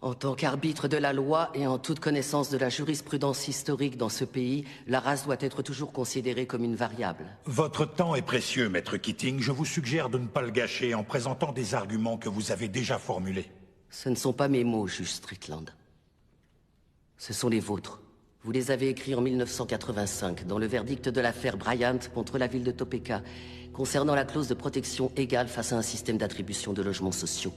En tant qu'arbitre de la loi et en toute connaissance de la jurisprudence historique dans ce pays, la race doit être toujours considérée comme une variable. Votre temps est précieux, Maître Keating. Je vous suggère de ne pas le gâcher en présentant des arguments que vous avez déjà formulés. Ce ne sont pas mes mots, juge Strickland. Ce sont les vôtres. Vous les avez écrits en 1985, dans le verdict de l'affaire Bryant contre la ville de Topeka, concernant la clause de protection égale face à un système d'attribution de logements sociaux.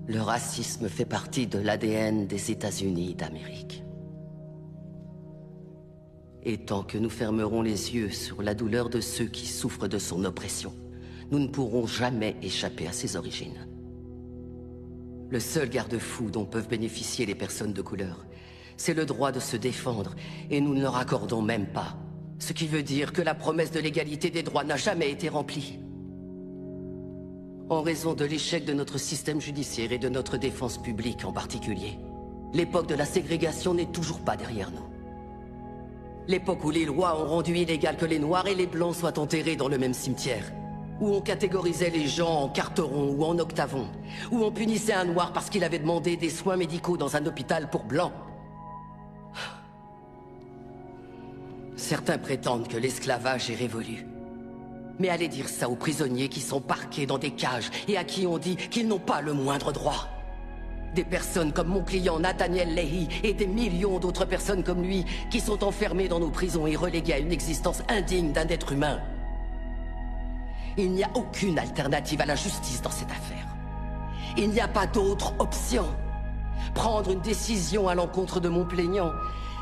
Le racisme fait partie de l'ADN des États-Unis d'Amérique. Et tant que nous fermerons les yeux sur la douleur de ceux qui souffrent de son oppression, nous ne pourrons jamais échapper à ses origines. Le seul garde-fou dont peuvent bénéficier les personnes de couleur, c'est le droit de se défendre, et nous ne leur accordons même pas. Ce qui veut dire que la promesse de l'égalité des droits n'a jamais été remplie. En raison de l'échec de notre système judiciaire et de notre défense publique en particulier, l'époque de la ségrégation n'est toujours pas derrière nous. L'époque où les lois ont rendu illégal que les Noirs et les Blancs soient enterrés dans le même cimetière, où on catégorisait les gens en carterons ou en octavons, où on punissait un Noir parce qu'il avait demandé des soins médicaux dans un hôpital pour Blancs. Certains prétendent que l'esclavage est révolu. Mais allez dire ça aux prisonniers qui sont parqués dans des cages et à qui on dit qu'ils n'ont pas le moindre droit. Des personnes comme mon client Nathaniel Leahy et des millions d'autres personnes comme lui qui sont enfermées dans nos prisons et reléguées à une existence indigne d'un être humain. Il n'y a aucune alternative à la justice dans cette affaire. Il n'y a pas d'autre option. Prendre une décision à l'encontre de mon plaignant,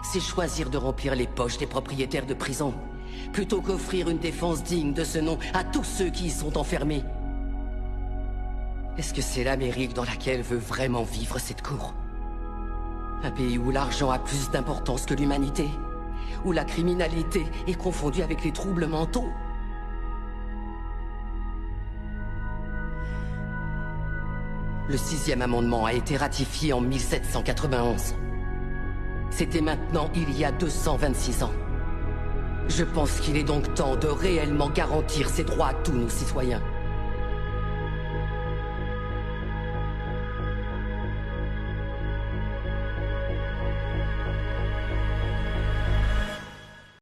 c'est choisir de remplir les poches des propriétaires de prisons, plutôt qu'offrir une défense digne de ce nom à tous ceux qui y sont enfermés. Est-ce que c'est l'Amérique dans laquelle veut vraiment vivre cette cour? Un pays où l'argent a plus d'importance que l'humanité? Où la criminalité est confondue avec les troubles mentaux? Le 6e amendement a été ratifié en 1791. C'était maintenant il y a 226 ans. Je pense qu'il est donc temps de réellement garantir ces droits à tous nos citoyens.